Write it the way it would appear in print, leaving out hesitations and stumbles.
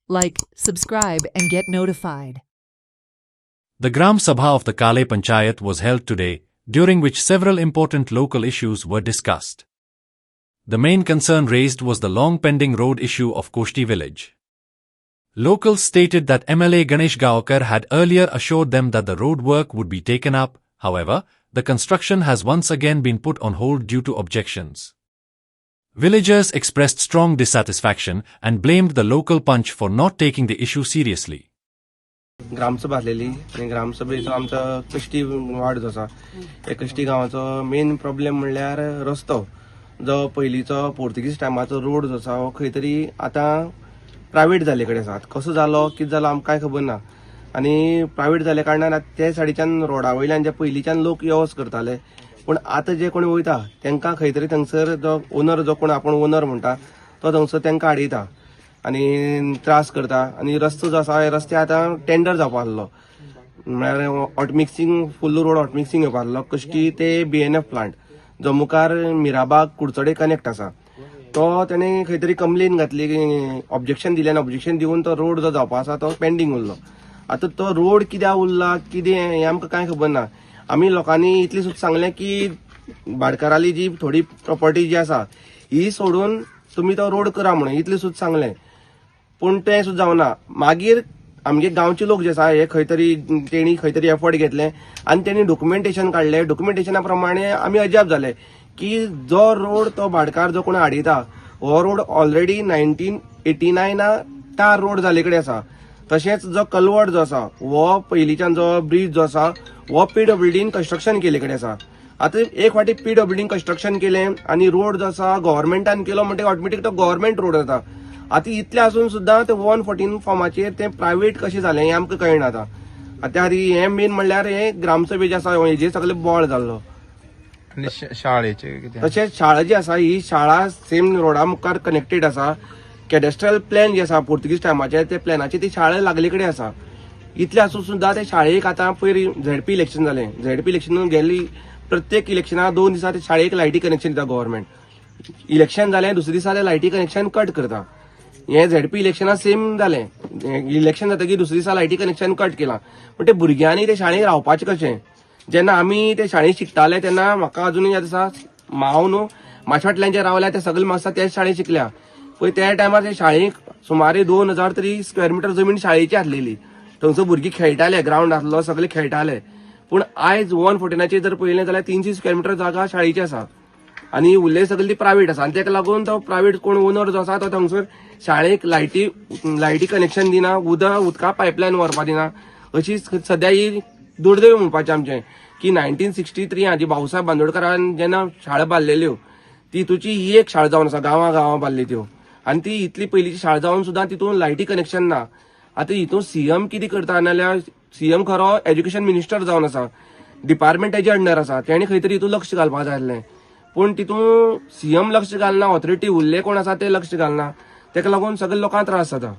Like, subscribe, and get notified. The Gram Sabha of the Kale Panchayat was held today, during which several important local issues were discussed. The main concern raised was the long-pending road issue of Koshti village. Locals stated that MLA Ganesh Gaokar had earlier assured them that the road work would be taken up. However, the construction has once again been put on hold due to objections. Villagers expressed strong dissatisfaction and blamed the local punch for not taking the issue seriously. ग्रामसभा आसलेली आणि ग्रामसभेचो आमचो कश्टी ward जो आसा हे कश्टी गांवाचो main problem म्हणल्यार रस्तो जो पयलींचो पोर्तुगीज टायमाचो रोड जो आसा हो खंय तरी आतां प्रायवेट जाल्ले कडेन आसा कसो जालो कितें जालो आमकां कांय खबर ना आनी प्रायवेट जाल्ल्या कारणान ते सायडीच्यान रोडा वयल्यान जे पयलींच्यान लोक यो वच करताले पूण आतां जे कोण वयता तांकां खंय तरी थंगसर जो ओनर जो कोण आपूण ओनर म्हणटा तो थंगसर तांकां आडयता आनी त्रास करता आनी रस्तो जो आसा हे रस्ते आतां टेंडर जावपा आसलो म्हळ्यार hot mixing full road hot mixing येवपा आसलो कश्टी ते BNF प्लांट जो मुखार मिराबाग कुडचडे कनेक्ट आसा तो ताणें खंय तरी कंप्लेन घातली ऑब्जेक्शन दिलें आनी ऑब्जेक्शन दिवन तो रोड जो जावपा आसा तो पेंडींग उरलो आतां तो रोड कित्याक उरला कितें हें आमकां कांय खबर ना आमी लोकांनी इतलें सुद्दां सांगलें की भाटकाराली जी थोडी प्रॉपर्टी जी आसा ही सोडून तुमी तो रोड करा म्हणून इतलें सुद्दां सांगलें पूण तें सुद्दां जावना मागीर आमगे गांवचे लोक जे आसा हे खंय तरी तेणी खंय तरी एफर्ट घेतले आनी तेणी डॉक्युमेंटेशन काडलें डॉक्युमेंटेशना प्रमाणे आमी अजाप जाले की जो रोड तो भाटकार जो कोण हाडिता हो रोड ऑलरेडी 1989 त्या रोड जाल्ले कडेन आसा तशेंच जो कलवट जो आसा हो पयलींच्यान जो ब्रिज जो आसा हो PWDन कंस्ट्रक्शन केले कडेन आसा आतां एक फावटी PWDन कंस्ट्रक्शन केलें आनी रोड जो आसा गव्हर्मेंटान केलो म्हणटकीर ऑटोमॅटीक तो गव्हर्मेंट रोड जाता आतां इतलें आसून सुद्दां ते 114 फॉर्माचेर तें प्रायवेट कशें जालें हें आमकां कळना आतां खातीर हें मेन म्हणल्यार हें ग्रामसभे जे आसा हेजेर सगळें बोळ जाल्लो आनी शाळेचे कितें तशेंच शाळा जी आसा ही शाळा सेम रोडा मुखार कनेक्टेड आसा कॅडेस्ट्रल प्लॅन जे आसा पोर्तुगीज टायमाचे ते प्लॅनाची ती शाळा लागले कडेन आसा इतलें आसून सुद्दां ते शाळेक आतां पयर ZP इलेक्शन जालें ZP इलेक्शन गेल्ली प्रत्येक इलेक्शनाक 2 दिसा ते शाळेक लायटी कनेक्शन दिता गव्हर्मेंट इलेक्शन जालें दुसरे दिसा ते लायटी कनेक्शन कट करता हे ZP इलेक्शनाक सेम जालें इलेक्शन जातकीर दुसरे दिसा लायटी कनेक्शन कट केलां पूण ते भुरग्यांनी ते शाळेक रावपाचें कशें जेन्ना आमी ते शाळेंत शिकताले तेन्ना म्हाका अजुनूय याद आसा हांव न्हू माशेंतल्यान जे रावल्या ते सगळे मास्तर त्याच शाळेंत शिकल्या पळय त्या टायमार ते शाळेक सुमारे 2000 तरी स्क्वेअर मिटर जमीन शाळेची आसलेली थंयसर भुरगीं खेळटाले ग्रावंड आसलो सगळे खेळटाले पूण आयज 114चेर जर पळयलें जाल्यार 300 स्क्वेअर मिटर जागा शाळेची आसा आनी उरले सगळी ती प्रायवेट आसा आनी ताका लागून तो प्रायवेट कोण ओनर जो आसा तो थंगसर शाळेक लायटी कनेक्शन दिना उदका पायपलायन व्हरपा दिना अशी सद्या ही दुर्दैव म्हणपाचें आमचें की 1963 हाजी भाऊसाहेब बांदोडकरान जेन्ना शाळा बांदलेल्यो ती तुची ही एक शाळा जावन आसा गांवां बांदल्यो त्यो आनी ती इतली पयलींची शाळा जावन सुद्दां तितून लायटी कनेक्शन ना आतां हितून CM कितें करता नाल्यार CM खरो एज्युकेशन मिनिस्टर जावन आसा डिपार्टमेंट तेजे अंडर आसा तेणी खंय तरी हितून लक्ष घालपाक जाय आसलें पूण तितून CM लक्ष घालना ऑथॉरिटी उरले कोण आसा ते लक्ष घालना ताका लागून सगळे लोकांक त्रास जाता